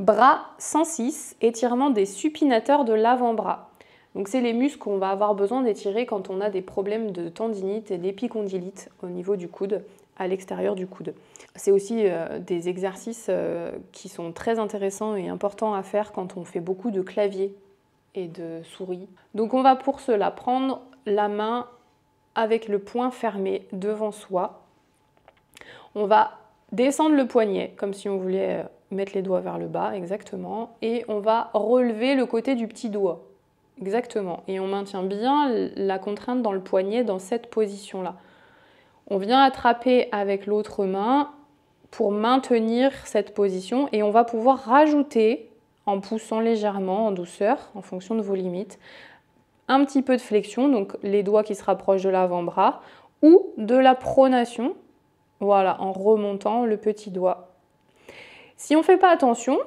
Bras 106, étirement des supinateurs de l'avant-bras. Donc c'est les muscles qu'on va avoir besoin d'étirer quand on a des problèmes de tendinite et d'épicondylite au niveau du coude, à l'extérieur du coude. C'est aussi des exercices qui sont très intéressants et importants à faire quand on fait beaucoup de clavier et de souris. Donc on va pour cela prendre la main avec le poing fermé devant soi. On va descendre le poignet comme si on voulait mettre les doigts vers le bas, exactement, et on va relever le côté du petit doigt. Exactement. Et on maintient bien la contrainte dans le poignet, dans cette position-là. On vient attraper avec l'autre main pour maintenir cette position et on va pouvoir rajouter, en poussant légèrement, en douceur, en fonction de vos limites, un petit peu de flexion, donc les doigts qui se rapprochent de l'avant-bras, ou de la pronation, voilà, en remontant le petit doigt. Si on ne fait pas attention,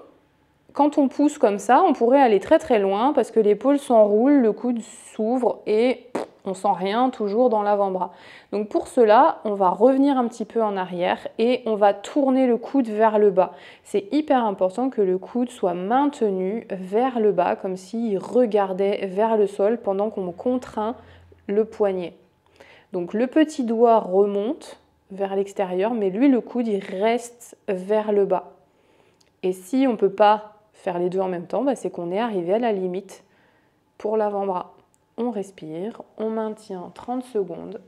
quand on pousse comme ça, on pourrait aller très très loin parce que l'épaule s'enroule, le coude s'ouvre et on sent rien toujours dans l'avant-bras. Donc pour cela, on va revenir un petit peu en arrière et on va tourner le coude vers le bas. C'est hyper important que le coude soit maintenu vers le bas comme s'il regardait vers le sol pendant qu'on contraint le poignet. Donc le petit doigt remonte vers l'extérieur, mais lui, le coude, il reste vers le bas. Et si on ne peut pas faire les deux en même temps, c'est qu'on est arrivé à la limite pour l'avant-bras. On respire, on maintient 30 secondes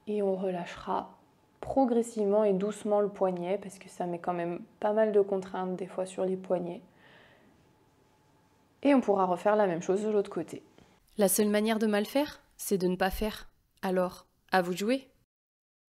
et on relâchera progressivement et doucement le poignet parce que ça met quand même pas mal de contraintes des fois sur les poignets. Et on pourra refaire la même chose de l'autre côté. La seule manière de mal faire, c'est de ne pas faire. Alors, à vous de jouer!